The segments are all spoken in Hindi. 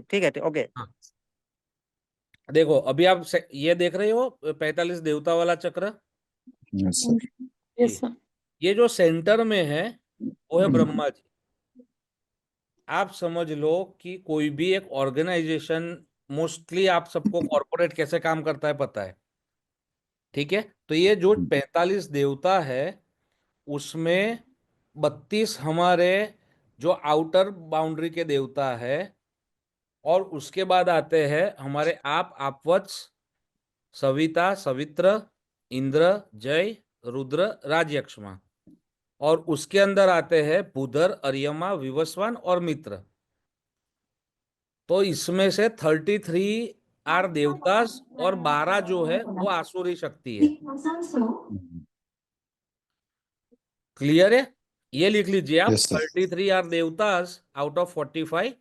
ठीक है, ओके। हाँ, देखो अभी आप ये देख रहे हो 45 देवता वाला चक्र। Yes sir. Yes sir. ये जो सेंटर में है वो है ब्रह्मा जी। आप समझ लो कि कोई भी एक ऑर्गेनाइजेशन, मोस्टली आप सबको कॉर्पोरेट कैसे काम करता है पता है, ठीक है? तो ये जो 45 देवता है उसमें 32 हमारे जो आउटर बाउंड्री के देवता है, और उसके बाद आते हैं हमारे आपवत्स, सविता, सवित्र, इंद्र, जय, रुद्र, राजयक्ष्मा। और उसके अंदर आते हैं बुधर, अर्यमा, विवस्वान और मित्र। तो इसमें से 33 आर देवतास और 12 जो है वो आसुरी शक्ति है। क्लियर है? ये लिख लीजिए आप, यस सर। 33 आर देवतास आउट ऑफ 45,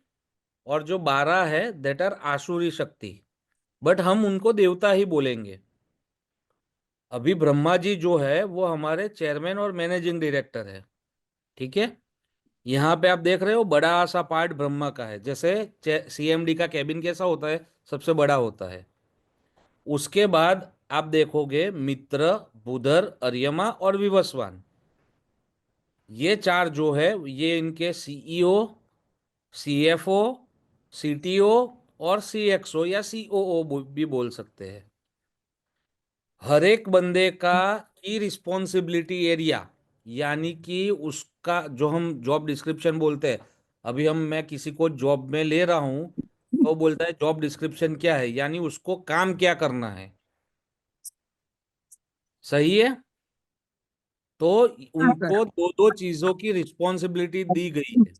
और जो 12 है दैट आर आसुरी शक्ति, बट हम उनको देवता ही बोलेंगे। अभी ब्रह्मा जी जो है वो हमारे चेयरमैन और मैनेजिंग डायरेक्टर है, ठीक है? यहाँ पे आप देख रहे हो बड़ा सा पार्ट ब्रह्मा का है, जैसे सीएमडी का कैबिन कैसा होता है, सबसे बड़ा होता है। उसके बाद आप देखोगे मित्र, बुधर, अर्यमा और विवस्वान, ये चार जो है ये इनके सीईओ, सीएफओ, सीटीओ और सीएक्सओ या सीओओ भी बोल सकते हैं। हर एक बंदे का की रिस्पॉन्सिबिलिटी एरिया, यानी कि उसका जो हम जॉब डिस्क्रिप्शन बोलते हैं, अभी मैं किसी को जॉब में ले रहा हूं तो बोलता है जॉब डिस्क्रिप्शन क्या है, यानी उसको काम क्या करना है। सही है? तो हाँ सर। उनको दो दो चीजों की रिस्पॉन्सिबिलिटी दी गई है।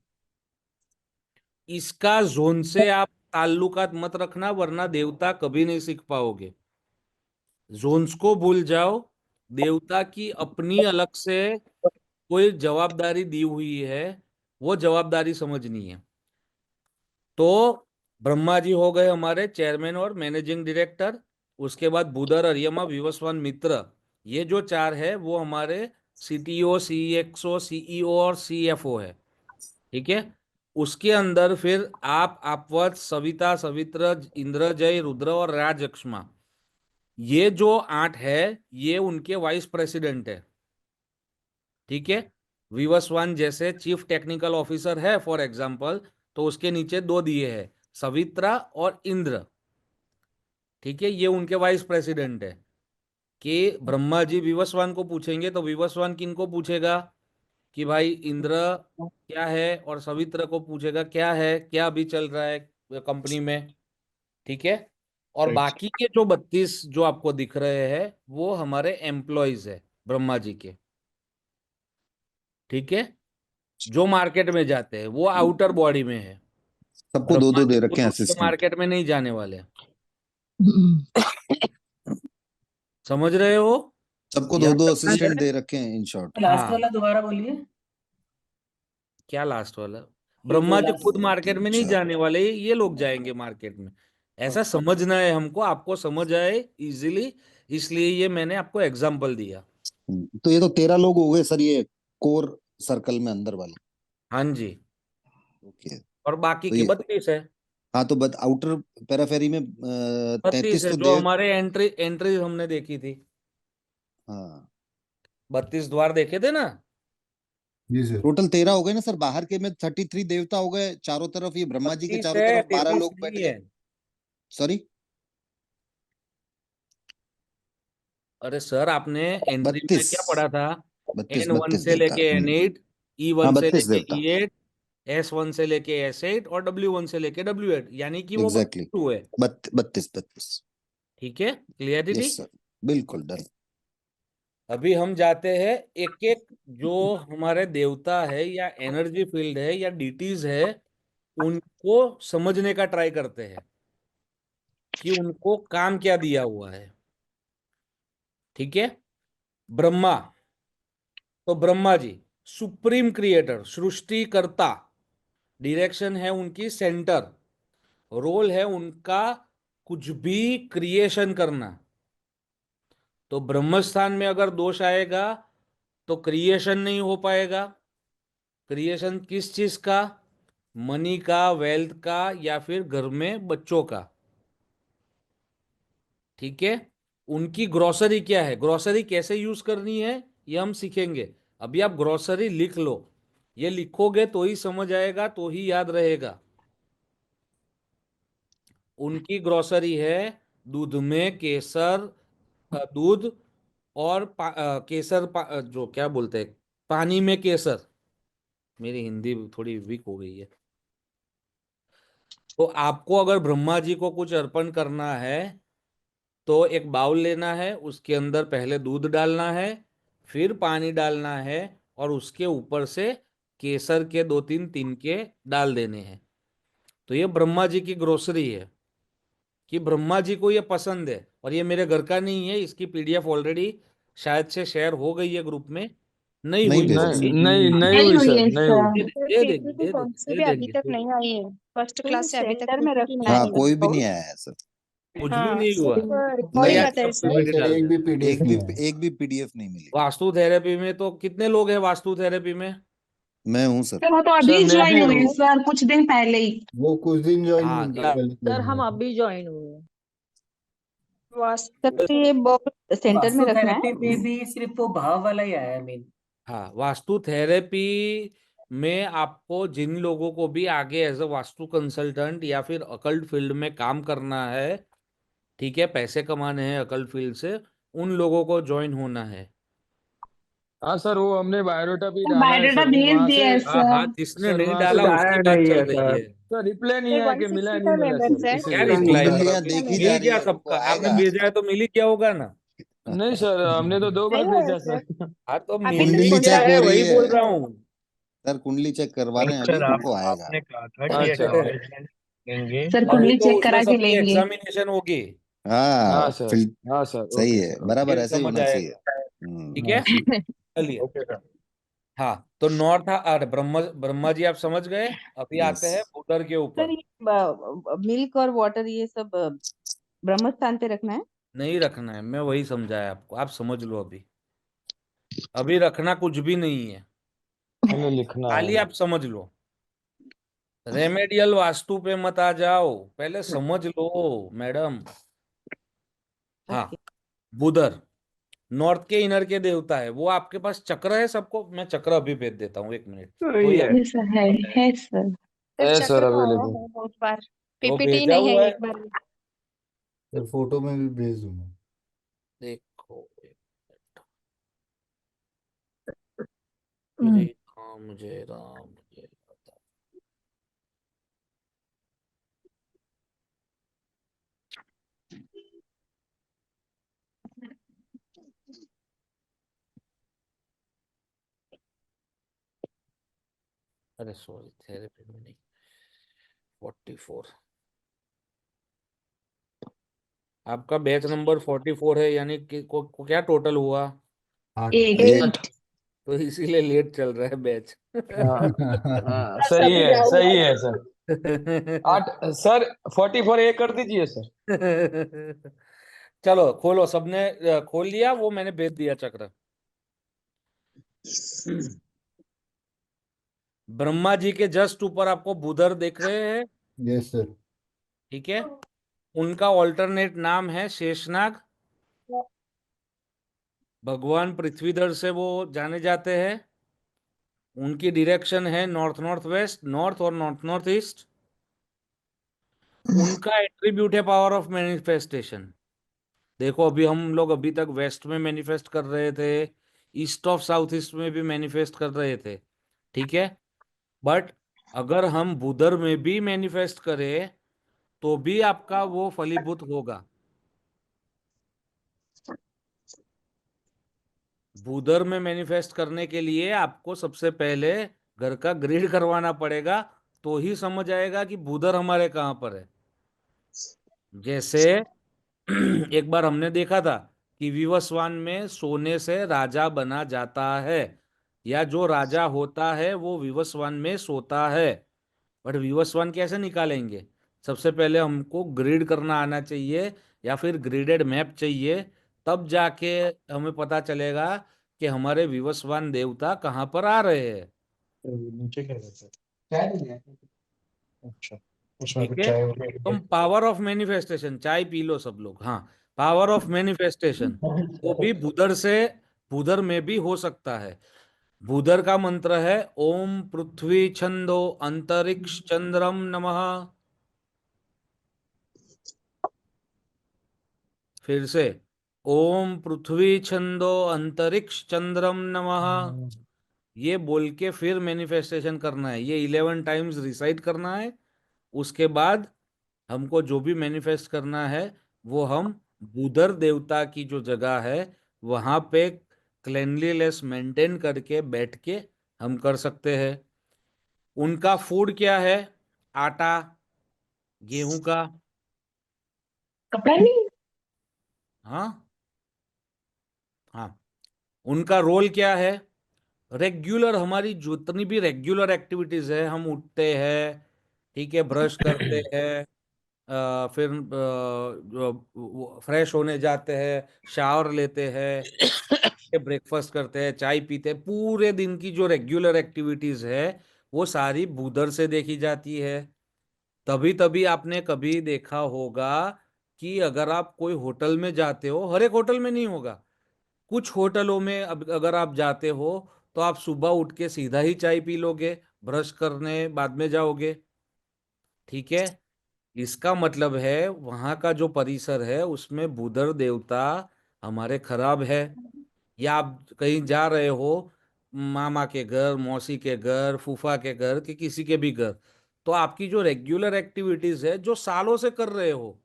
इसका जोन से आप ताल्लुकात मत रखना, वरना देवता कभी नहीं सीख पाओगे। जोन्स को भूल जाओ। देवता की अपनी अलग से कोई जवाबदारी दी हुई है, वो जवाबदारी समझनी है। तो ब्रह्मा जी हो गए हमारे चेयरमैन और मैनेजिंग डायरेक्टर। उसके बाद बुधर, अर्यमा, विवस्वान, मित्र, ये जो चार है वो हमारे सीटीओ, सीएक्सओ, सीईओ और सीएफओ है, ठीक है? उसके अंदर फिर आपवत, सविता, सवित्र, इंद्र, जय, रुद्र और राजयक्ष्मा, ये जो 8 है ये उनके वाइस प्रेसिडेंट है, ठीक है? विवस्वान जैसे चीफ टेक्निकल ऑफिसर है फॉर एग्जांपल, तो उसके नीचे दो दिए हैं, सवित्रा और इंद्र, ठीक है? ये उनके वाइस प्रेसिडेंट है। कि ब्रह्मा जी विवस्वान को पूछेंगे तो विवस्वान किनको पूछेगा कि भाई इंद्र क्या है, और सवित्र को पूछेगा क्या है, क्या अभी चल रहा है कंपनी में, ठीक है? और राइट। बाकी के जो 32 जो आपको दिख रहे हैं वो हमारे एम्प्लॉयज है ब्रह्मा जी के, ठीक है? जो मार्केट में जाते हैं वो आउटर बॉडी में है। सबको दो ब्रह्मा दो जी दे खुद रखे हैं उस असिस्टेंट। मार्केट में नहीं जाने वाले। समझ रहे हो? सबको दो यहाँ दो तक क्लियर असिस्टेंट है? दे रखे हैं इन शॉर्ट। लास्ट हाँ। वाला दोबारा बोलिए। क्या लास्ट वाला? ये जो ब्रह्मा जी खुद लास्ट। मार्केट तीन में नहीं चार। जाने वाले, ये लोग जाएंगे मार्केट में। ऐसा समझना है हमको, आपको समझ आए इजीली, इसलिए ये मैंने आपको एग्जाम्पल दिया। तो ये तो 13 लोग हो गए सर, ये कोर सर्कल में अंदर वाले। हाँ जी। ओके। और बाकी तो के ये, 32 है। हाँ तो बट आउटर पैराफेरी में 32 33 है तो जो देव। हमारे एंट्री हमने देखी थी। हाँ 32 द्वार देखे थे ना? जी सर। टोटल 13 हो गए ना सर, बाहर के में 33 देवता हो गए चारों तरफ, ये ब्रह्मा जी के 32 चारों है, तरफ 12 33 लोग बैठ नहीं गए। है। सॉरी। अरे सर, आपने एंट्री में 32। क्या पढ़ा था? बत्तीस N1 बत्तीस से देवता। लेके N8, हाँ E1 से 32 लेके देवता। E8, S1 से लेके S8 और W1 से लेके W8, यानी कि वो एग्जैक्टली 2 है। 32। ठीक है, क्लियरिटी? यस सर, बिल्कुल डन। अभी हम जाते हैं एक एक जो हमारे देवता है या एनर्जी फील्ड है या डीटीज है, उनको समझने का ट्राई करते हैं कि उनको काम क्या दिया हुआ है, ठीक है? ब्रह्मा, तो ब्रह्मा जी सुप्रीम क्रिएटर, सृष्टिकर्ता, डायरेक्शन है उनकी सेंटर, रोल है उनका कुछ भी क्रिएशन करना। तो ब्रह्म स्थान में अगर दोष आएगा तो क्रिएशन नहीं हो पाएगा। क्रिएशन किस चीज का? मनी का, वेल्थ का, या फिर घर में बच्चों का। ठीक है। उनकी ग्रोसरी क्या है, ग्रोसरी कैसे यूज करनी है, ये हम सीखेंगे। अभी आप ग्रोसरी लिख लो, ये लिखोगे तो ही समझ आएगा, तो ही याद रहेगा। उनकी ग्रोसरी है दूध में केसर, दूध और केसर, जो क्या बोलते हैं, पानी में केसर। मेरी हिंदी थोड़ी वीक हो गई है। तो आपको अगर ब्रह्मा जी को कुछ अर्पण करना है तो एक बाउल लेना है, उसके अंदर पहले दूध डालना है, फिर पानी डालना है, और उसके ऊपर से केसर के 2-3 तिनके डाल देने हैं। तो ये ब्रह्मा जी की ग्रोसरी है, कि ब्रह्मा जी को ये पसंद है। और ये मेरे घर का नहीं है, इसकी पीडीएफ ऑलरेडी शायद से शेयर हो गई है ग्रुप में। नहीं नहीं हुई भेजा होगी। सर। नहीं हुई सर, नहीं हुई। दे देंगे, पीपीटी दे कौन देंगे, से दे भी अभी देंगे। तक नहीं आई है। फर्स्ट क्लास से अभी तक सेंटर में पीपीटी नहीं रखना हाँ आई है। है। कोई भी नहीं आया है सर। कुछ भी हाँ नहीं हुआ। सिर्फ नहीं रिकॉर्डिंग आता है सर। नहीं पीपीटी सर, डाल एक दें। भी पीडीएफ नहीं आया। एक भी पीडीएफ नहीं मिली। वास्तु थेरेपी में तो कितने लोग हैं वास्तु थेरेपी में? मैं हूँ सर। सर वो तो सर अभी मैं भी ज्वाइन हुई हूँ, सर, कुछ दिन पहले ही। वो कुछ दिन हाँ, ज्वाइन या सर हम पहले। अभी ज्वाइन हुए हैं। वास्तव ये बहुत सेंटर में वास्तु रखना थेरेपी है। पे भी सिर्फ वो भाव वाला ही आया है मेन। हाँ, वास्तु थेरेपी में आपको जिन लोगों को भी आगे एज अ वास्तु कंसल्टेंट या फिर अकल्ट फील्ड में काम करना है, ठीक है, पैसे कमाने हैं अकल्ट फील्ड से, उन लोगों को ज्वाइन होना है। हाँ सर, वो हमने बायोडाटा भी डाला है बायोडाटा सर, वो भेज वहां दिया से। है हाँ हाँ, सर। जिसने सर नहीं वहां से डाला उसकी बात चल रही है। सर रिप्लाई नहीं सर आया कि मिला नहीं 165 मिला मेंबर्स सर, है। क्या इसीलिए। रिप्लाई और कुंडलियां अभी देखी जा मिल रही गया है, उनको सबका, आपने आएगा। भेजा है तो मिल ही गया होगा ना। नहीं सर, हमने तो 2 बार नहीं आया भेजा सर सर। हाँ, तो अभी मिल तक ही कुंडली गया चेक कुंडली है, हो रही वही है बोल रहा हूँ। सर, कुंडली चेक करवा नहीं रहे हैं सर, अभी, उनको आएगा। आपने कहा था कि अच्छा एक्नॉलेजमेंट देंगे। सर अभी कुंडली तो चेक उसमें करा के सबकी लेंगे। एग्जामिनेशन होगी, हाँ हाँ सर, फिर हाँ सर, सही ओके है, सर, ओके। बराबर फिर ऐसे ही समझ होना चाहिए। आएगा। ठीक हाँ है, सर, चलिए। Okay sir. हाँ, तो नॉर्थ, अरे ब्रह्मा ब्रह्मा जी आप समझ गए। अभी यस। आते हैं बुधर के सर ऊपर। ये मिल्क और वाटर ये सब ब्रह्म स्थान पे रखना है। नहीं रखना है, मैं वही समझाया आपको, आप समझ लो। अभी अभी रखना कुछ भी नहीं है, हमें लिखना खाली है। आप समझ लो। रेमेडियल वास्तु पे मत आ जाओ, पहले समझ लो मैडम। हाँ, ओके बुधर नॉर्थ के इनर के देवता है। वो आपके पास चक्र है सबको, मैं चक्र अभी भेज देता हूँ, 1 मिनट। कोई ये ये सर है सर। सर है सर, चक्र तो आया अवेलेबल। है बहुत बार। वो पीपीटी भेजा नहीं है हुआ है, एक बार। सर फोटो में भी भेज दूंगा। देखो। श्री राम जय राम जय राम। अरे सॉरी, थेरेपी में नहीं, 44 आपका बैच नंबर 44 है, यानी कि को क्या टोटल हुआ? 8। एक एट। तो इसीलिए लेट चल रहा है बैच। हाँ हाँ, सही है, सही है सर। 8 सर, 44 ए कर दीजिए सर। चलो खोलो, सबने खोल लिया, वो मैंने भेज दिया चक्र। ब्रह्मा जी के जस्ट ऊपर आपको बुधर देख रहे हैं, यस सर। ठीक है। उनका ऑल्टरनेट नाम है शेषनाग। भगवान पृथ्वीधर से वो जाने जाते हैं। उनकी डायरेक्शन है नॉर्थ नॉर्थ वेस्ट, नॉर्थ और नॉर्थ नॉर्थ ईस्ट। उनका एट्रीब्यूट है पावर ऑफ मैनिफेस्टेशन। देखो, अभी हम लोग अभी तक वेस्ट में मैनिफेस्ट कर रहे थे, ईस्ट ऑफ साउथ ईस्ट में भी मैनिफेस्ट कर रहे थे, ठीक है। बट अगर हम बुधर में भी मैनिफेस्ट करें तो भी आपका वो फलीभूत होगा। बुधर में मैनिफेस्ट करने के लिए आपको सबसे पहले घर का ग्रिड करवाना पड़ेगा, तो ही समझ आएगा कि बुधर हमारे कहाँ पर है। जैसे एक बार हमने देखा था कि विवस्वान में सोने से राजा बना जाता है, या जो राजा होता है वो विवस्वान में सोता है। बट विवस्वान कैसे निकालेंगे? सबसे पहले हमको ग्रिड करना आना चाहिए, या फिर ग्रिडेड मैप चाहिए, तब जाके हमें पता चलेगा कि हमारे विवस्वान देवता कहाँ पर आ रहे हैं। नीचे क्या रहता है? क्या नहीं है? अच्छा, उसमें ठीक कुछ है, चाय वगैरह तुम पावर ऑफ मैनिफेस्टेशन, चाय पी लो सब लोग, हाँ, पावर ऑफ मैनिफेस्टेशन वो भी बुधर से, बुधर में भी हो सकता है। बुधर का मंत्र है ओम पृथ्वी छंदो अंतरिक्ष चंद्रम नमः। फिर से, ओम पृथ्वी छंदो अंतरिक्ष चंद्रम नमः। ये बोल के फिर मैनिफेस्टेशन करना है, ये 11 टाइम्स रिसाइट करना है। उसके बाद हमको जो भी मैनिफेस्ट करना है वो हम बुधर देवता की जो जगह है वहां पे क्लेanलीनेस मेंटेन करके बैठ के हम कर सकते हैं। उनका फूड क्या है? आटा, गेहूं का। कपड़ा नहीं। हाँ, हाँ। उनका रोल क्या है? रेगुलर, हमारी जितनी भी रेगुलर एक्टिविटीज है, हम उठते हैं, ठीक है, ब्रश करते हैं, फिर फ्रेश होने जाते हैं, शावर लेते हैं, ब्रेकफास्ट करते हैं, चाय पीते हैं, पूरे दिन की जो रेगुलर एक्टिविटीज है वो सारी बुधर से देखी जाती है। तभी तभी आपने कभी देखा होगा कि अगर आप कोई होटल में जाते हो, हर एक होटल में नहीं होगा, कुछ होटलों में अब अगर आप जाते हो तो आप सुबह उठ के सीधा ही चाय पी लोगे, ब्रश करने बाद में जाओगे, ठीक है। इसका मतलब है वहां का जो परिसर है उसमें बुधर देवता हमारे खराब है। या आप कहीं जा रहे हो, मामा के घर, मौसी के घर, फूफा के घर, कि किसी के भी घर, तो आपकी जो रेगुलर एक्टिविटीज है जो सालों से कर रहे हो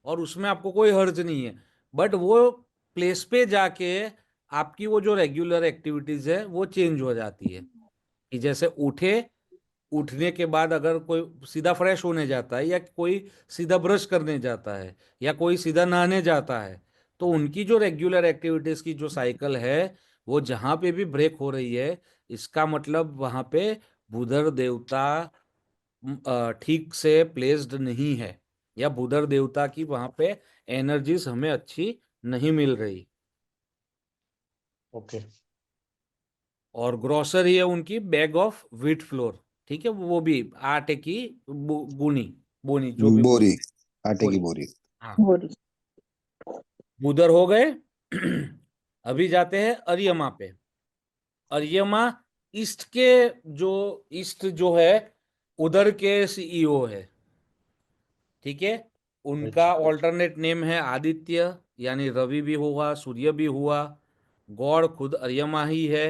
और उसमें आपको कोई हर्ज नहीं है, बट वो प्लेस पे जाके आपकी वो जो रेगुलर एक्टिविटीज है वो चेंज हो जाती है। कि जैसे उठने के बाद अगर कोई सीधा फ्रेश होने जाता है, या कोई सीधा ब्रश करने जाता है, या कोई सीधा नहाने जाता है, तो उनकी जो रेगुलर एक्टिविटीज की जो साइकिल है वो जहां पे भी ब्रेक हो रही है, इसका मतलब वहां पे बुधर देवता ठीक से प्लेस्ड नहीं है, या बुधर देवता की वहां पे एनर्जीज हमें अच्छी नहीं मिल रही। ओके। और ग्रोसरी है उनकी बैग ऑफ व्हीट फ्लोर, ठीक है, वो भी आटे की गुनी, बोनी, जो भी बोल, बोरी, आटे की बोरी। बोरी। हाँ, बोरी। बुधर हो गए। अभी जाते हैं अरियमा पे। अरियमा ईस्ट के, जो ईस्ट जो है उधर के सीईओ है, ठीक है। उनका ऑल्टरनेट नेम है आदित्य, यानी रवि भी हुआ, सूर्य भी हुआ। गॉड खुद अरियमा ही है।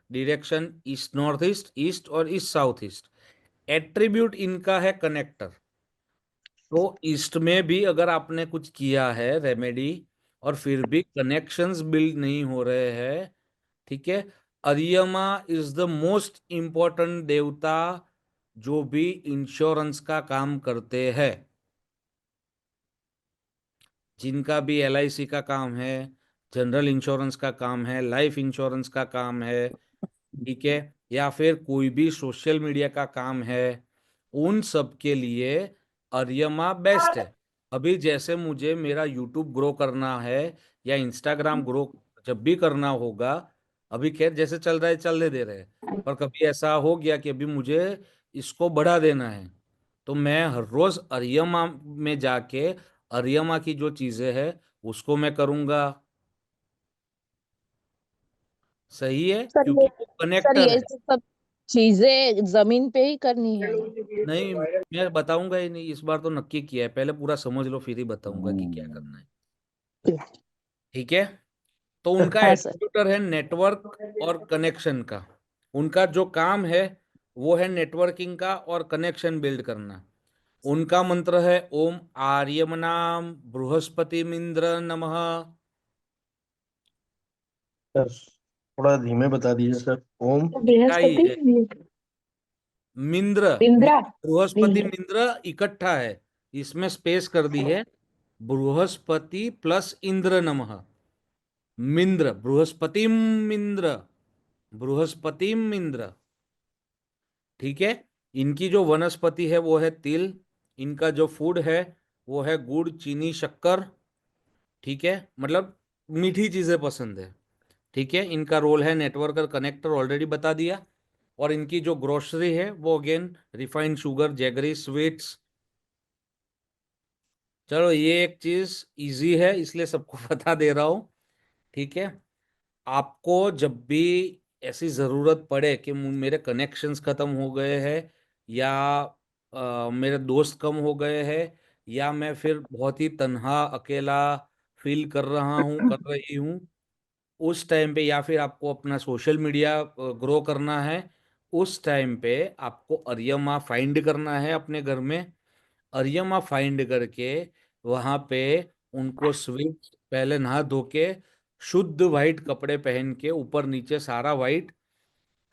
Direction east north east, east और ईस्ट साउथ ईस्ट। एट्रीब्यूट इनका है कनेक्टर। तो ईस्ट में भी अगर आपने कुछ किया है रेमेडी और फिर भी कनेक्शंस बिल्ड नहीं हो रहे हैं, ठीक है, अरियमा इज द मोस्ट इंपॉर्टेंट देवता जो भी इंश्योरेंस का काम करते हैं। जिनका भी एलआईसी का काम है, जनरल इंश्योरेंस का काम है, लाइफ इंश्योरेंस का काम है, ठीक है, या फिर कोई भी सोशल मीडिया का काम है, उन सब के लिए अरियमा बेस्ट है। अभी जैसे मुझे मेरा यूट्यूब ग्रो करना है या इंस्टाग्राम ग्रो जब भी करना होगा, अभी खैर जैसे चल रहा है चलने दे रहे हैं, पर कभी ऐसा हो गया कि अभी मुझे इसको बढ़ा देना है, तो मैं हर रोज अरियमा में जाके अरियमा की जो चीजें हैं उसको मैं करूंगा। सही है, सर ये क्योंकि वो सर कनेक्टर ये है। सब चीजें जमीन पे ही करनी है। नहीं, मैं बताऊंगा ही नहीं, इस बार तो नक्की किया है, पहले पूरा समझ लो फिर ही बताऊंगा कि क्या करना है, ठीक है। तो उनका हाँ सर। एट्रीब्यूटर है नेटवर्क और कनेक्शन का। उनका जो काम है वो है नेटवर्किंग का और कनेक्शन बिल्ड करना। उनका मंत्र है ओम आर्यमनाम बृहस्पति मिंद्र नमः। सर थोड़ा धीमे बता दीजिए सर। ओम। लिखा ही बृहस्पति। है, मिंद्र, इंद्रा। बृहस्पति मिंद्र इकट्ठा है, इसमें स्पेस कर दी है, बृहस्पति प्लस इंद्र नमः। मिंद्र, बृहस्पतिम इंद्र, ठीक है। इनकी जो वनस्पति है वो है तिल। इनका जो फूड है वो है गुड़, चीनी, शक्कर, ठीक है, मतलब मीठी चीजें पसंद है, ठीक है। इनका रोल है नेटवर्क और कनेक्टर, ऑलरेडी बता दिया। और इनकी जो ग्रोसरी है वो again refined sugar, jaggery, sweets. चलो ये एक चीज इजी है इसलिए सबको बता दे रहा हूँ, ठीक है। आपको जब भी ऐसी जरूरत पड़े कि मेरे कनेक्शंस खत्म हो गए हैं, या मेरे दोस्त कम हो गए हैं, या मैं फिर बहुत ही तन्हा अकेला फील कर रहा हूँ, कर रही हूँ, उस टाइम पे, या फिर आपको अपना सोशल मीडिया ग्रो करना है, उस टाइम पे आपको अरियमा फाइंड करना है अपने घर में। अरियमा फाइंड करके वहां पे उनको स्विच पहले नहा धो के, शुद्ध वाइट कपड़े पहन के, ऊपर नीचे सारा वाइट,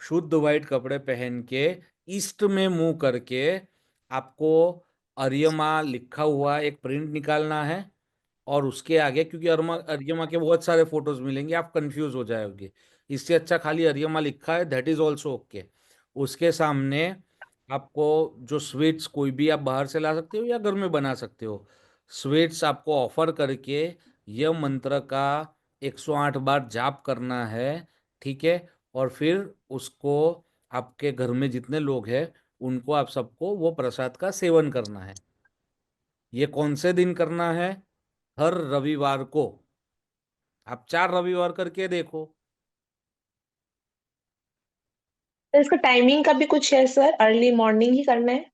शुद्ध वाइट कपड़े पहन के, ईस्ट में मुंह करके, आपको अरियमा लिखा हुआ एक प्रिंट निकालना है। और उसके आगे, क्योंकि अरियमा के बहुत सारे फोटोज मिलेंगे, आप कंफ्यूज हो जाओगे, इससे अच्छा खाली अरियमा लिखा है, दैट इज ऑल्सो ओके। उसके सामने आपको जो स्वीट्स कोई भी आप बाहर से ला सकते हो या घर में बना सकते हो, स्वीट्स आपको ऑफर करके यह मंत्र का 108 बार जाप करना है, ठीक है। और फिर उसको आपके घर में जितने लोग हैं उनको आप सबको वो प्रसाद का सेवन करना है। ये कौन से दिन करना है? हर रविवार को। आप 4 रविवार करके देखो। तो इसका टाइमिंग का भी कुछ है सर, अर्ली मॉर्निंग ही करना है?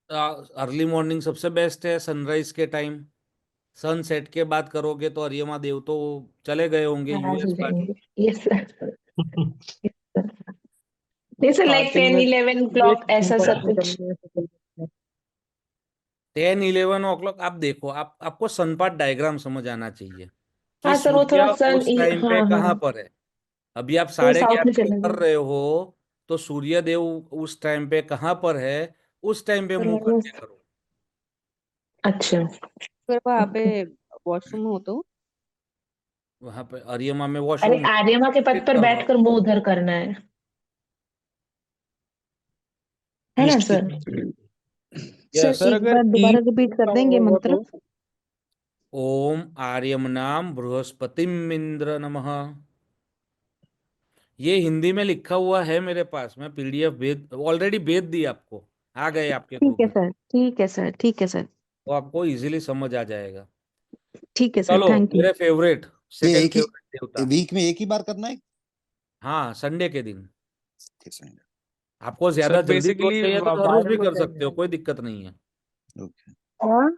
अर्ली मॉर्निंग सबसे बेस्ट है, सनराइज के टाइम। सनसेट के बाद करोगे तो अरियमा देव तो चले गए होंगे नाराज हो यूएस बाकी। जाएंगे। Yes sir. नहीं सर, लाइक स्टार्टिंग 10 में 11 ये क्लॉक ऐसा सिंपल सब से कुछ। करने से 10-11 o'clock आप देखो, आपको सनपाथ डायग्राम समझ आना चाहिए कि हाँ सर, वो थोड़ा सूर्य सन, उस टाइम पे हाँ कहाँ हाँ, पर है। अभी आप तो 11:30 साउथ में पे चला कर गया। रहे हो, तो सूर्य देव उस टाइम पे कहाँ पर है, उस टाइम पे मुंह करके करो। अच्छा। अगर वहाँ पे ओके। वॉशरूम हो तो वहां पे अरियमा में अरे वॉशरूम आर्यमा के पद पर कर लो। बैठकर मुंह उधर करना है ना ईस्ट की सर? Sir yes. सर एक अगर बार दोबारा रिपीट कर देंगे होगा मंत्र? तो ओम आर्यमनाम बृहस्पतिम इंद्र नमः। ये हिंदी में लिखा हुआ है मेरे पास, मैं पीडीएफ भेज ऑलरेडी भेज दी आपको, आ गए आपके ठीक है ग्रुप में, सर, ठीक है सर, ठीक है सर, तो आपको इजीली समझ आ जाएगा। ठीक है सर, चलो थैंक यू। मेरे फेवरेट, ये सेकंड एक फेवरेट ही देवता। वीक में एक ही बार करना है? हाँ, संडे के दिन। Okay, आपको सर ज्यादा जल्दी ग्रोथ बेसिकली चाहिए तो हर रोज वायरल भी हो कर सकते हो, जाएंगे। कोई दिक्कत नहीं है। okay. और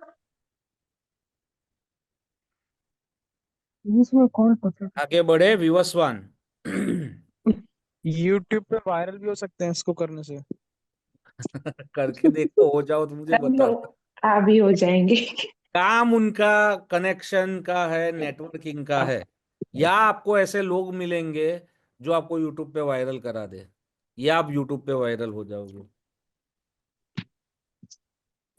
इसमें कौन पता आगे बढ़े विवस्वान। यूट्यूब पे वायरल भी हो सकते हैं इसको करने से। करके देखो, हो जाओ तो मुझे हम बताना। लोग आ भी हो जाएंगे। काम उनका कनेक्शन का है, नेटवर्किंग का है, या आपको ऐसे लोग मिलेंगे जो आपको यूट्यूब पे वायरल करा दे, या आप यूट्यूब पे वायरल हो जाओगे।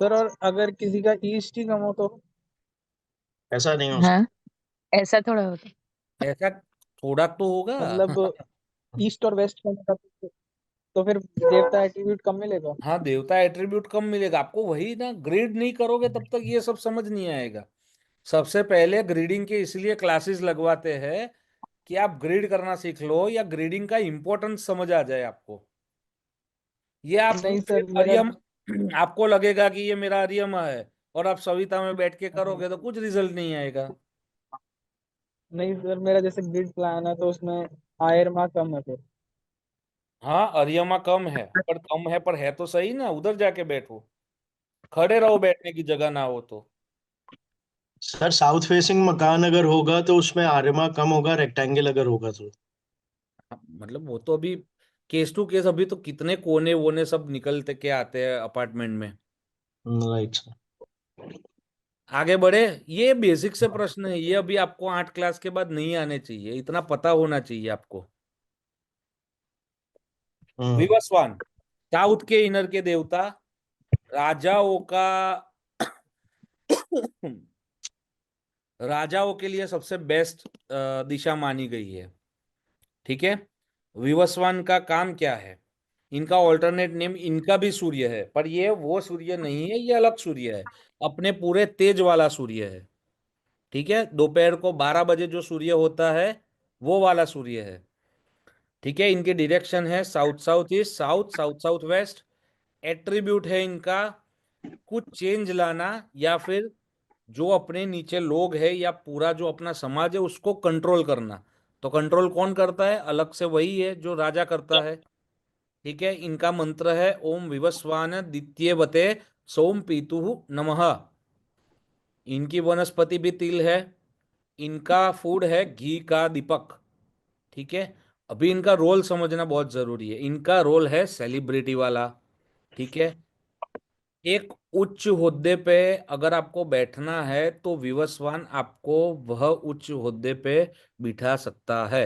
सर और अगर किसी का ईस्ट ही कम हो तो? ऐसा नहीं हो हाँ, ऐसा थोड़ा होता। ऐसा थोड़ा तो होगा। मतलब ईस्ट और वेस्ट कम होता तो फिर देवता एट्रीब्यूट कम मिलेगा? हाँ, देवता एट्रीब्यूट कम मिलेगा आपको, वही ना, ग्रीड नहीं करोगे तब तक ये सब समझ नहीं आएगा। सबसे पहले ग्रीडिंग के इसलिए क्लासेस लगवाते हैं कि आप ग्रीड करना सीख लो, या ग्रीडिंग का इंपॉर्टेंस समझ आ जाए आपको। ये आप नहीं फिर सर मेरा अरियम आपको लगेगा कि ये मेरा अरियमा है, और आप सविता में बैठ के करोगे तो कुछ रिजल्ट नहीं आएगा। नहीं सर, मेरा जैसे ग्रिड प्लान है तो उसमें आयर मार्क कम है फिर। हाँ, अरियमा कम है, पर है तो सही ना, उधर जाके बैठो, खड़े रहो बैठने की जगह ना हो तो। सर, साउथ फेसिंग मकान अगर होगा तो उसमें आर्यमा कम होगा, रेक्टेंगल अगर होगा तो? हाँ, मतलब वो तो अभी केस टू केस, अभी तो कितने कोने वोने सब निकलते के आते हैं अपार्टमेंट में। Right sir. आगे बढ़े। ये बेसिक से प्रश्न है, ये अभी आपको 8 क्लास के बाद नहीं आने चाहिए, इतना पता होना चाहिए आपको। हम्म। विवस्वान, साउथ के इनर के देवता, राजाओं का राजाओं के लिए सबसे बेस्ट दिशा मानी गई है, ठीक है। विवस्वान का काम क्या है? इनका ऑल्टरनेट नेम, इनका भी सूर्य है, पर ये वो सूर्य नहीं है, ये अलग सूर्य है, अपने पूरे तेज वाला सूर्य है, ठीक है। दोपहर को 12 बजे जो सूर्य होता है वो वाला सूर्य है। ठीक है। इनकी डायरेक्शन है south south east, south south south west. Attribute है इनका कुछ चेंज लाना, या फिर जो अपने नीचे लोग है या पूरा जो अपना समाज है उसको कंट्रोल करना। तो कंट्रोल कौन करता है? अलग से वही है जो राजा करता है। ठीक है। इनका मंत्र है ओम विवस्वान द्वितीय बते सोम पीतु नमः। इनकी वनस्पति भी तिल है। इनका फूड है घी का दीपक। ठीक है। अभी इनका रोल समझना बहुत जरूरी है। इनका रोल है सेलिब्रिटी वाला। ठीक है। एक उच्च होद्दे पे अगर आपको बैठना है तो विवस्वान आपको वह उच्च होद्दे पे बिठा सकता है।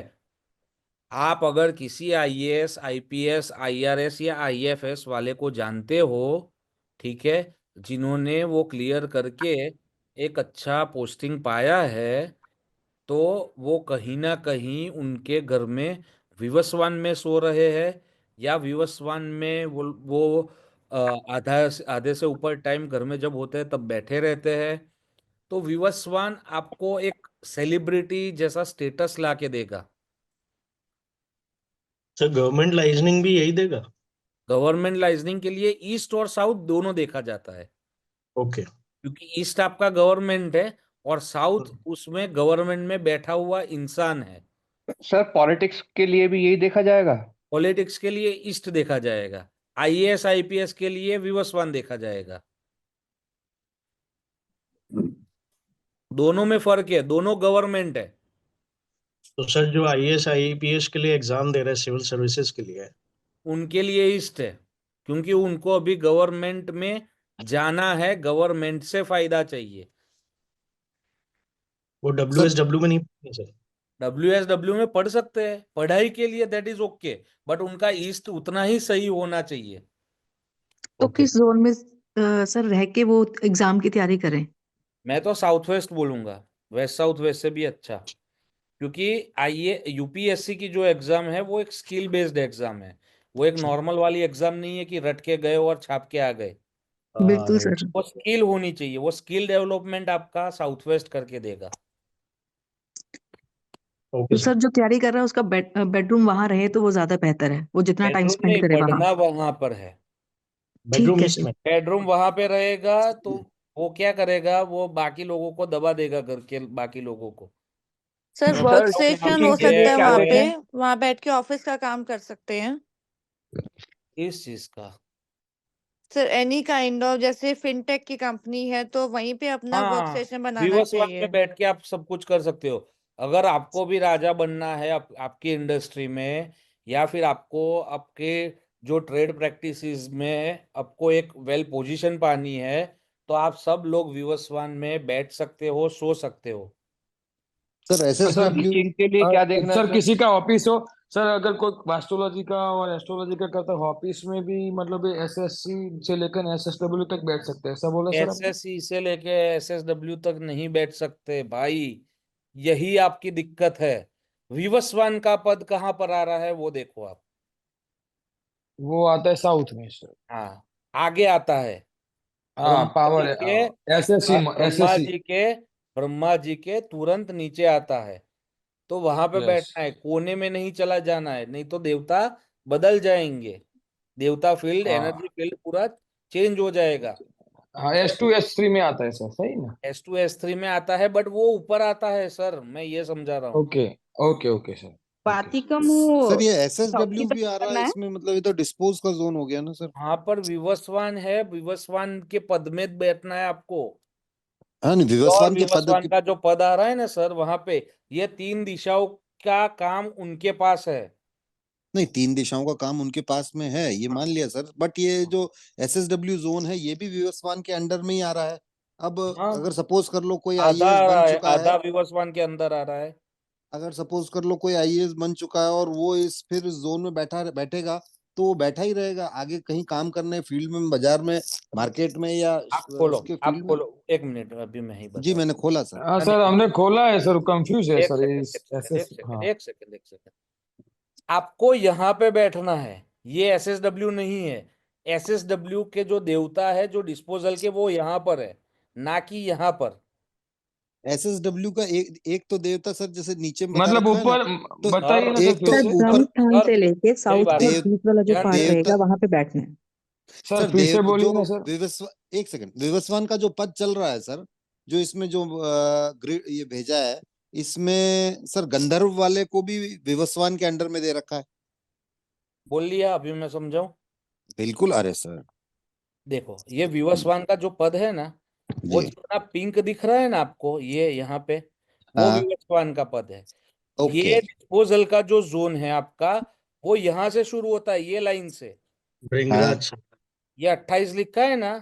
आप अगर किसी आईएएस, आईपीएस, आईआरएस या आईएफएस वाले को जानते हो, ठीक है, जिन्होंने वो क्लियर करके एक अच्छा पोस्टिंग पाया है, तो वो कहीं ना कहीं उनके घर में विवस्वान में सो रहे हैं, या विवस्वान में वो आधे से ऊपर टाइम घर में जब होते हैं तब बैठे रहते हैं। तो विवस्वान आपको एक सेलिब्रिटी जैसा स्टेटस ला के देगा। सर गवर्नमेंट लाइजनिंग भी यही देगा? गवर्नमेंट लाइजनिंग के लिए ईस्ट और साउथ दोनों देखा जाता है, ओके। क्योंकि ईस्ट आपका गवर्नमेंट है और साउथ उसमें गवर्नमेंट में बैठा हुआ इंसान है। सर पॉलिटिक्स के लिए भी यही देखा जाएगा? पॉलिटिक्स के लिए ईस्ट देखा जाएगा। आईएएस आईपीएस के लिए विवस्वान देखा जाएगा। दोनों में फर्क है, दोनों गवर्नमेंट है। तो सर जो आईएएस आईपीएस के लिए एग्जाम दे रहे हैं सिविल सर्विसेज के लिए, उनके लिए ईस्ट है, क्योंकि उनको अभी गवर्नमेंट में जाना है, गवर्नमेंट से फायदा चाहिए। वो डब्ल्यूएसडब्ल्यू में नहीं पढ़ते सर? डब्ल्यूएसडब्ल्यू में पढ़ सकते हैं, पढ़ाई के लिए दैट इज ओके, बट उनका ईस्ट उतना ही सही होना चाहिए। तो ओके। किस जोन में सर रह के वो एग्जाम की तैयारी करें? मैं तो साउथ वेस्ट बोलूंगा, वेस्ट साउथ वेस्ट से भी अच्छा, क्योंकि आइए यूपीएससी की जो एग्जाम है वो एक स्किल बेस्ड एग्जाम है। वो एक नॉर्मल वाली एग्जाम नहीं है कि रट के गए और छाप के आ गए। बिल्कुल राइट। सर। वो स्किल होनी चाहिए, वो स्किल डेवलपमेंट आपका साउथ वेस्ट करके देगा। ओके तो सर। सर जो तैयारी कर रहा है उसका बेडरूम वहां रहे तो वो ज्यादा बेहतर है, वो जितना टाइम बेडरूम स्पेंड नहीं, करे वहां। पढ़ना वहां पर है। बेडरूम ठीक है ईस्ट जी। में? बेडरूम वहां पे रहेगा तो वो क्या करेगा, वो बाकी लोगों को दबा देगा, घर के बाकी लोगों को। सर वर्क सर स्टेशन हो स्पीकिंग के लिए सकता है क्या वहां पे, देखें? वहां बैठ के ऑफिस का काम कर सकते हैं। इस चीज का। सर एनी काइंड ऑफ, जैसे फिनटेक की कंपनी है तो वहीं पे अपना वर्क हाँ, स्टेशन बनाना विवस्वान में चाहिए। बैठ के आप सब कुछ कर सकते हो। अगर आपको भी राजा बनना है आपकी इंडस्ट्री में, या फिर आपको आपके जो ट्रेड प्रैक्टिसेस में आपको एक वेल पोजीशन पानी है, तो आप सब लोग विवस्वान में बैठ सकते हो, सो सकते हो। सर सर एसएसडब्ल्यू स्पीकिंग के लिए क्या देखना है सर सर? किसी का ऑफिस हो, सर अगर कोई वास्तुलॉजी का और एस्ट्रोलॉजी का करता है ऑफिस में भी, मतलब एसएससी से लेकर एसएसडब्ल्यू तक बैठ सकते हैं, ऐसा बोला सर आपने? एसएससी से लेके एसएसडब्ल्यू तक नहीं बैठ सकते भाई, यही आपकी दिक्कत है। विवस्वान का पद कहाँ पर आ रहा है वो देखो आप। वो आता है साउथ में सर। हाँ, आगे आता है। हाँ ब्रह्मा पावर जी है। के एसएससी ब्रह्मा एसएससी। जी के ब्रह्मा जी के तुरंत नीचे आता है। तो वहां पे यस। बैठना है, कोने में नहीं चला जाना है, नहीं तो देवता बदल जाएंगे। देवता फील्ड, एनर्जी हाँ फील्ड पूरा चेंज हो जाएगा। हाँ, S2 S3 में आता है सर, सही ना? S2 S3 में आता है, बट वो ऊपर आता है सर, मैं ये समझा रहा हूँ। Okay okay okay sir. Okay. पातिकम वो सर ये साउथ की एसएसडब्ल्यू भी तरफ आ रहा करना है है। इसमें, मतलब ये तो डिस्पोज का जोन हो गया ना सर? वहां पर विवस्वान है, विवस्वान के पद में बैठना है आपको। हाँ नहीं, और विवस्वान के पद विवस्वान की। का जो पद आ रहा है ना सर वहां पे, ये तीन दिशाओं का काम उनके पास है। नहीं, तीन दिशाओं का काम उनके पास में है, ये मान लिया सर, बट ये जो एसएसडब्ल्यू जोन है ये भी विवस्वान के अंडर में ही आ रहा है। अब हाँ, अगर सपोज कर लो कोई आधा आईएएस आ बन रहा है, चुका आधा है, विवस्वान के अंदर आ रहा है। अगर सपोज कर लो कोई आईएएस बन चुका है और वो इस फिर जोन में बैठेगा, तो वो बैठा ही रहेगा। आगे कहीं काम करने फील्ड में, बाजार में, मार्केट में, या उसके आप फील्ड में। खोलो, एक मिनट, अभी मैं ही जी बता मैंने खोला सर। हाँ सर हमने खोला है सर, कंफ्यूज है एक सर सेकंड, इस एक सेकंड, एक एसएस। सेकंड, हाँ एक सेकंड, एक सेकंड। आपको यहाँ पे बैठना है, ये एसएसडब्ल्यू नहीं है। एसएसडब्ल्यू के जो देवता है जो डिस्पोजल के, वो यहाँ पर है, ना कि यहाँ पर। SSW का एक तो देवता सर जैसे नीचे में बता मतलब रखा है ना, ऊपर तो बताइए ना सर एक फिर तो सर से ऊपर ब्रह्म स्थान सर से लेके मेरी साउथ बात का देव बीच वाला जो ध्यान पार्ट दीजिए। रहेगा वहां पे बैठना है। सर सर फिर से देव बोलिए जो ना सर। एक सेकंड, विवस्वान का जो पद चल रहा है सर, जो इसमें जो ग्रिड ये भेजा है, इसमें सर गंधर्व वाले को भी विवस्वान के अंडर में दे रखा है। बोल लिया, अभी मैं समझाऊं। बिल्कुल, अरे सर देखो, ये विवस्वान का जो पद है ना, वो जी, जितना पिंक दिख रहा है ना आपको, ये यहाँ पे, वो हाँ विवस्वान का पद है। ओके ये डिस्पोजल का जो जोन है आपका, वो यहाँ से शुरू होता है, ये लाइन से। हाँ भृंगराज। ये 28 लिखा है ना,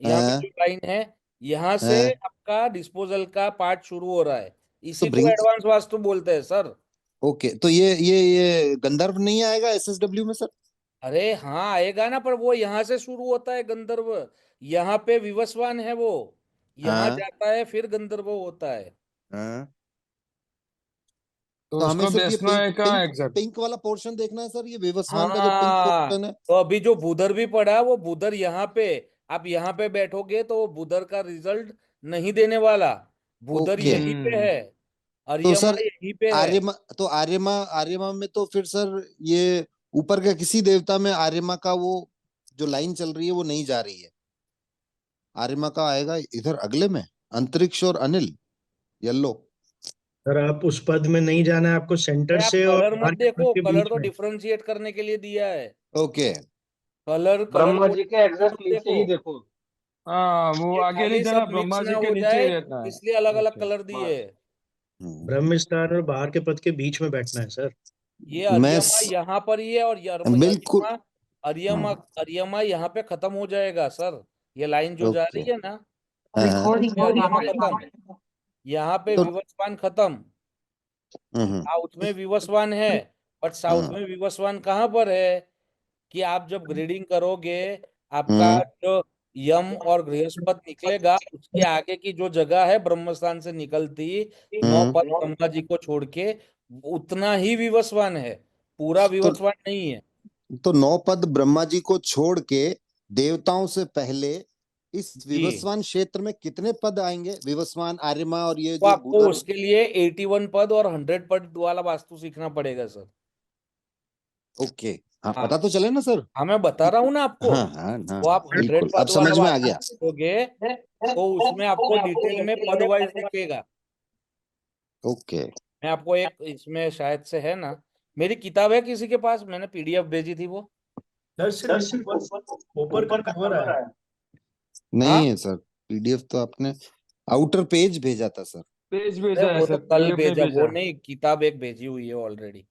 यहाँ पे हाँ जो लाइन है, यहाँ से हाँ, आपका डिस्पोजल का पार्ट शुरू हो रहा है। तो इसी को ब्रिंग एडवांस वास्तु बोलते हैं सर। ओके, तो ये गंधर्व नहीं आएगा SSW में सर? अरे हाँ, आएगा ना, पर वो यहाँ से शुरू होता है गंधर्व। यहाँ पे विवस्वान है वो, यहाँ हाँ जाता है फिर गंधर्व होता है। हाँ, तो तो हमें उसको सिर्फ ये बेचना है क्या एग्जैक्ट? पिंक वाला पोर्शन देखना है सर, ये विवस्वान का जो पिंक हाँ, पोर्शन है। तो अभी जो बुधर भी पड़ा है, वो बुधर यहाँ पे, आप यहाँ पे बैठोगे तो वो बुधर का रिजल्ट नहीं देने वाला। बुधर ओके, यहीं पे है, तो अर्यमा सर यहीं पे है। आर्यमा, तो आर्यमा में तो फिर सर ये ऊपर का किसी देवता में आर्यमा का वो जो लाइन चल रही है वो नहीं जा रही है। आर्यमा का आएगा इधर अगले में, अंतरिक्ष और अनिल, येलो। सर आप उस पद में नहीं जाना है, आपको सेंटर अरे आप से और कलर मत बाहर के पद देखो, के कलर बीच तो में। डिफरेंशिएट करने के लिए दिया है। Okay, colour colour Brahma ji code के मत एग्जैक्ट नीचे देखो, ही देखो। हाँ वो ये आगे नहीं खाली जाना, सब मिक्स ब्रह्मा ना जी के हो नीचे ही जाए, रहना है। इसलिए अलग अलग ओके। कलर दिए। ब्रह्म स्थान और बाहर के पद के बीच में बैठना है सर। ये मैं अर्यमा यहाँ पर ही है, और ये बिल्कुल, अर्यमा अर्यमा हाँ अर्यमा यहाँ पे खत्म हो जाएगा सर। ये लाइन जो जा ओके, रही है ना, हाँ यहाँ पे अर्यमा खत्म, यहाँ पे तो विवस्वान खत्म। हम्म साउथ में विवस्वान है, बट साउथ हम्म में विवस्वान कहाँ पर है, कि आप जब ग्रेडिंग करोगे, आपका हम्म जो यम और बृहस्पति निकलेगा, उसके आगे की जो जगह है ब्रह्मस्थान से निकलती, नौ हम्म, पद ब्रह्मा जी को छोड़ के, उतना ही विवस्वान है, पूरा तो विवस्वान नहीं है। नौ पद ब्रह्मा जी को छोड़ के देवताओं से पहले इस जी, विवस्वान क्षेत्र में कितने पद आएंगे? विवस्वान, आर्यमा और ये तो जो आपको बुधर। उसके लिए 81 पद और 100 पद वाला वास्तु सीखना पड़ेगा सर। ओके, हाँ हाँ पता तो चले ना सर हाँ, मैं बता कि रहा हूँ ना आपको। हाँ हाँ हाँ, वो आप 100 बिल्कुल अब पद वाला समझ में आ वास्तु गया। सीखोगे, तो उसमें आपको डिटेल में पद वाइज दिखेगा। ओके, मैं आपको एक, इसमें शायद से है ना, मेरी किताब है किसी के पास, मैंने PDF भेजी थी वो। सर सिर्फ ऊपर का कवर आया। नहीं हाँ, है सर, PDF तो आपने आउटर पेज भेजा था सर। पेज अरे भेजा है वो सर, तो कल PDF नहीं भेजा, वो भेजा। नहीं, किताब एक भेजी हुई है ऑलरेडी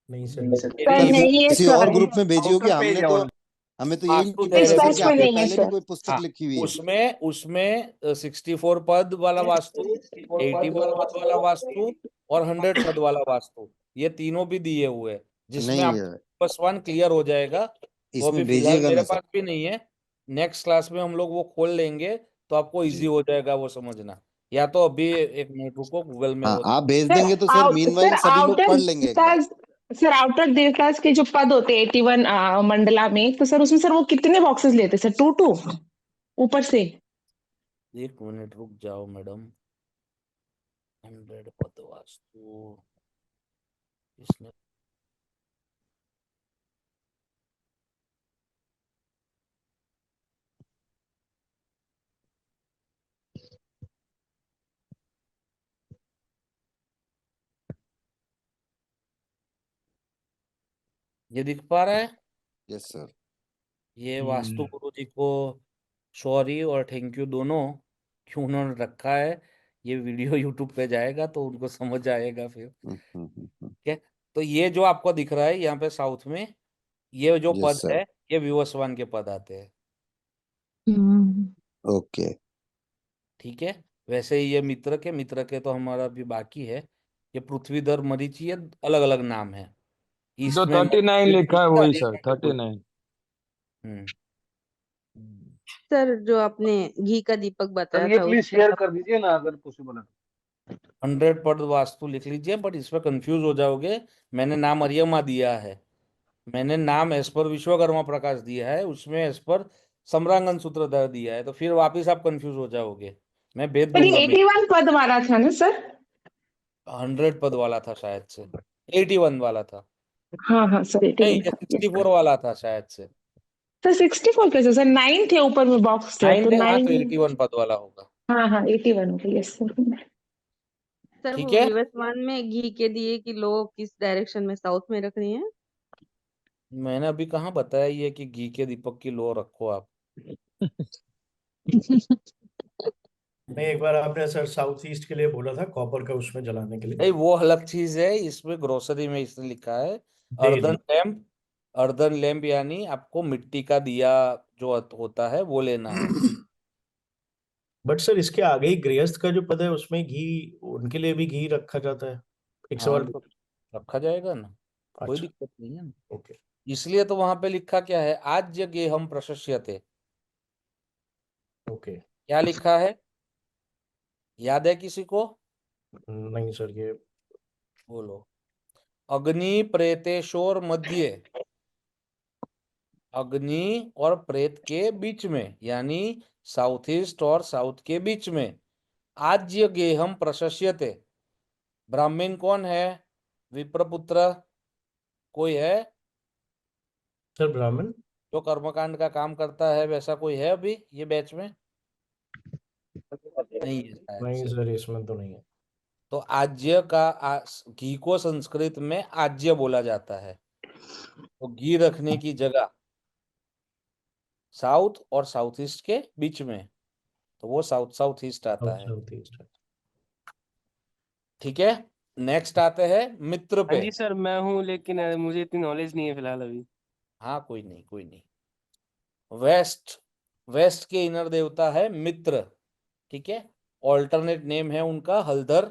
नहीं सर। मेरी। सर नहीं है किसी और सर, ग्रुप में भेजी होगी, आउटर पेज है ऑल। हमें तो यही वास्तु पता इस सर थेरेपी कि बैच के में आपने नहीं है पहले भी सर। कोई पुस्तक हाँ, लिखी हुई है। उसमें 64 पद वाला वास्तु, 81 पद वाला वास्तु, और 100 पद वाला वास्तु, ये तीनों भी दिए हुए हैं, जिसमें नहीं आपको बस वन क्लियर हो जाएगा। तो इसमें अभी फिलहाल भेजिएगा मेरे ना सर। पास भी नहीं है, नेक्स्ट क्लास में हम लोग वो खोल लेंगे, तो आपको इजी जी, हो जाएगा वो समझना। या तो अभी एक मिनट रुको, गूगल में हाँ वो। आप भेज सर देंगे तो सर मीनवाइल सभी लोग आउटर पढ़ लेंगे एक बार। सर आउटर देवताज के जो पद होते हैं 81 मंडला में, तो सर उसमें सर वो कितने बॉक्सेस लेते हैं सर? 2 ऊपर से? एक मिनट रुक जाओ मैडम। 100 पद वास्तु इसने, ये दिख पा रहा है? Yes sir. ये वास्तु गुरु जी को सॉरी और थैंक यू दोनों, क्यों उन्होंने रखा है। ये वीडियो यूट्यूब पे जाएगा तो उनको समझ आएगा फिर। ठीक है, तो ये जो आपको दिख रहा है यहाँ पे साउथ में, ये जो यस पद सर, है, ये विवस्वान के पद आते हैं। हम्म। ओके। ठीक है, वैसे ही ये मित्र के तो हमारा भी बाकी है। ये पृथ्वीधर मरीचि, ये अलग अलग नाम है। जो ईस्ट में 39 लिखा है वही सर, हम्म 39। सर जो आपने घी का दीपक सर बताया ये था प्लीज शेयर कर दीजिए ना अगर पॉसिबल है। 100 पद वास्तु लिख लीजिए, बट इसमें कंफ्यूज हो जाओगे। मैंने नाम अर्यमा दिया है, मैंने नाम एस पर विश्वकर्मा प्रकाश दिया है, उसमें एस पर सम्रांगन सूत्रधार दिया है, तो फिर वापिस आप कंफ्यूज हो जाओगे। मैं भेज पर ये दूंगा। 81 पद वाला था ना सर? 100 पद वाला था शायद से, 81 वाला था, हाँ हाँ सर, नहीं 81 ये था। 64 वाला था शायद से। सर 64 कैसे सर? 9 थे ऊपर में बॉक्स, तो 9 हाँ, 9। तो 81 पद वाला होगा। हाँ हाँ 81 हो गया, यस सर। सर ठीक वो है, विवश वन में घी के दिए कि लो किस डायरेक्शन में, साउथ में रखनी है? मैंने अभी कहाँ बताया ये कि घी के दीपक की लो रखो आप। नहीं, एक बार आपने सर साउथ ईस्ट के लिए बोला था कॉपर का, उसमें जलाने के लिए। नहीं वो अलग चीज है, इसमें ग्रोसरी में इसने लिखा है जी अर्दन जी। लैम्प। अर्दन लैम्प यानी आपको मिट्टी का दिया जो होता है वो लेना है। बट सर इसके आगे ही गृहस्थ का जो पद है उसमें घी, उनके लिए भी घी रखा जाता है। एक हाँ सवाल। तो रखा जाएगा ना, कोई अच्छा। दिक्कत नहीं है ना। ओके। इसलिए तो वहां पे लिखा क्या है, आज्य गेहम प्रशस्यते, ओके। क्या लिखा है, याद है किसी को? नहीं सर, ये बोलो। अग्नि प्रेतेशोर मध्य, अग्नि और प्रेत के बीच में, यानी साउथ ईस्ट और साउथ के बीच में। आज्य गेहम प्रशस्यते, ब्राह्मण कौन है? विप्रपुत्र कोई है सर ब्राह्मण। जो कर्मकांड का काम करता है, वैसा कोई है अभी ये बैच में? नहीं है शायद नहीं से। सर, इसमें तो नहीं है। तो आज्य का घी को संस्कृत में आज्य बोला जाता है। तो घी रखने की जगह साउथ और साउथ ईस्ट के बीच में, तो वो साउथ साउथ ईस्ट आता है। South east. ठीक है, नेक्स्ट आते हैं मित्र हाँ पे। जी सर, मैं हूँ, लेकिन मुझे इतनी नॉलेज नहीं है फिलहाल अभी। हाँ कोई नहीं कोई नहीं। वेस्ट, वेस्ट के इनर देवता है मित्र। ठीक है, ऑल्टरनेट नेम है उनका हलधर,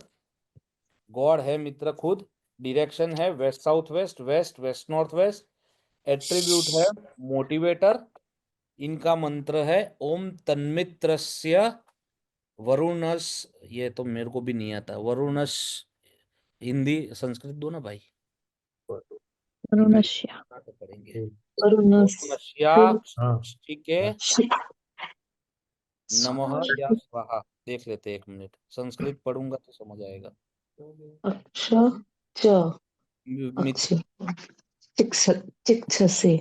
गॉड है मित्र खुद। डायरेक्शन है west south west, west west north west. Attribute है मोटिवेटर। इनका मंत्र है ओम तन्मित्रस्य वरुणस, ये तो मेरे को भी नहीं आता, वरुणस, हिंदी संस्कृत दो ना भाई, वरुणस्य तो पढ़ेंगे। वरुणस्य वरुणस्या, हाँ। ठीक है, नमः या स्वाहा। देख लेते हैं, 1 मिनट, संस्कृत पढ़ूंगा तो समझ आएगा। अच्छा च मित्र, अच्छे चिक्ष से।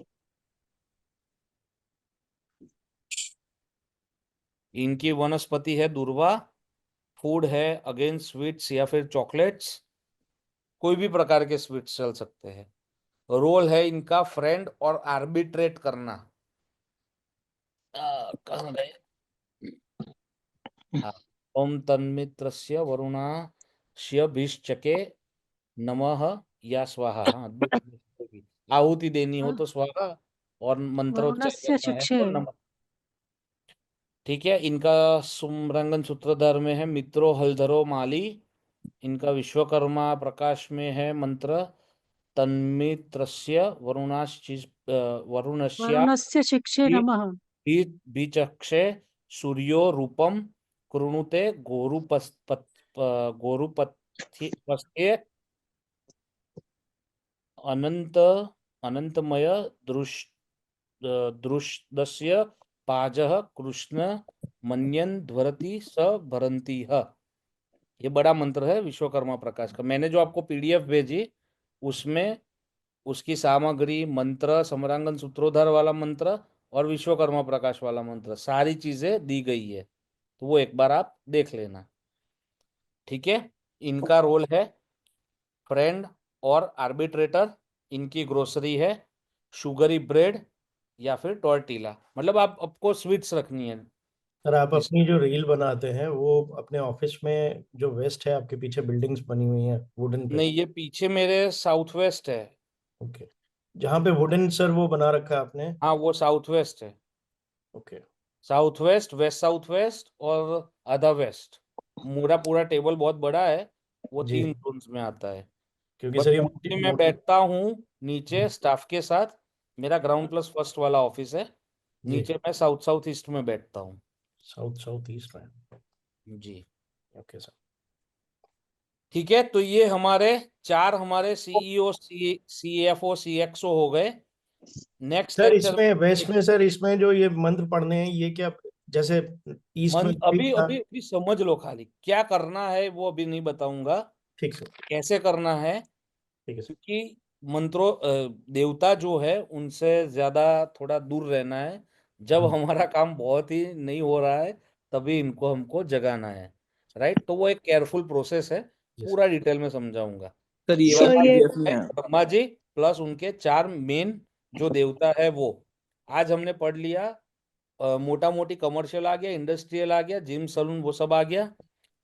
इनकी वनस्पति है दूर्वा। फूड है अगेन स्वीट्स या फिर चॉकलेट्स, कोई भी प्रकार के स्वीट्स चल सकते हैं। रोल है इनका फ्रेंड और आर्बिट्रेट करना। कहाँ गए? हाँ, ओम तन्मित्रस्य वरुणास्य भिश्चके नमः या स्वाहा। हाँ आहुति देनी हो तो स्वाहा, और मंत्रोच्चार वरुणस्य करना है शिक्षे तो नमः। ठीक है, इनका सुमरंगन सूत्रधार में है मित्रो हलधरो माली। इनका विश्वकर्मा प्रकाश में है मंत्र तन्मित्रस्य वरुणस्या वरुणस्य शिक्षे नमः। बीचक्षे सूर्यो रूपम कृणुते गोरुपस्थे अनंत अनंतमय दृष्टस्य पाजः कृष्ण मन्यन ध्वरति स भरंती ह। ये बड़ा मंत्र है विश्वकर्मा प्रकाश का। मैंने जो आपको पीडीएफ भेजी उसमें उसकी सामग्री, मंत्र, समरांगन सूत्रोधार वाला मंत्र और विश्वकर्मा प्रकाश वाला मंत्र, सारी चीजें दी गई है, तो वो एक बार आप देख लेना। ठीक है, इनका रोल है फ्रेंड और आर्बिट्रेटर। इनकी ग्रोसरी है शुगरी ब्रेड या फिर टॉर्टिला, मतलब आपको स्वीट्स रखनी है। सर आप जिस अपनी जो रील बनाते हैं वो अपने ऑफिस में जो वेस्ट है, आपके पीछे बिल्डिंग्स बनी हुई हैं वुडन पे। नहीं, ये पीछे मेरे साउथ वेस्ट है। ओके। जहाँ पे वुडन सर वो बना रखा है आपने। हाँ वो साउथ वेस्ट है। Okay. South west, waste south waste और आधा वेस्ट। मेरा पूरा टेबल बहुत बड़ा है, वो जी। 3 जोन्स में आता है। क्योंकि बट सर ये मोस्टली मैं मोटी। बैठता हूँ नीचे स्टाफ के साथ। मेरा ग्राउंड प्लस फर्स्ट वाला ऑफिस है, जी। नीचे मैं साउथ साउथ ईस्ट में बैठता हूँ। साउथ साउथ ईस्ट में। जी ओके सर। ठीक है, तो ये हमारे सीईओ सीएफओ सीएक्सओ हो गए। नेक्स्ट सर लेक्चर इसमें वेस्ट में में, सर इसमें जो ये मंत्र पढ़ने हैं, ये क्या जैसे ईस्ट में अभी था। अभी अभी समझ लो, खाली क्या करना है वो अभी नहीं बताऊंगा, ठीक है, कैसे करना है, ठीक है सर। क्योंकि मंत्रों देवता जो है उनसे ज्यादा थोड़ा दूर रहना है। जब हमारा काम बहुत ही नहीं हो रहा है तभी इनको हमको जगाना है, राइट। तो वो एक केयरफुल प्रोसेस है, पूरा डिटेल में समझाऊंगा। सर ये सर ये ब्रह्मा जी प्लस उनके 4 मेन जो देवता है वो आज हमने पढ़ लिया। मोटा मोटी कमर्शियल आ गया, इंडस्ट्रियल आ गया, जिम सलून वो सब आ गया,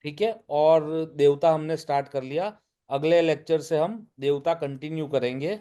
ठीक है। और देवता हमने स्टार्ट कर लिया। अगले लेक्चर से हम देवता कंटिन्यू करेंगे।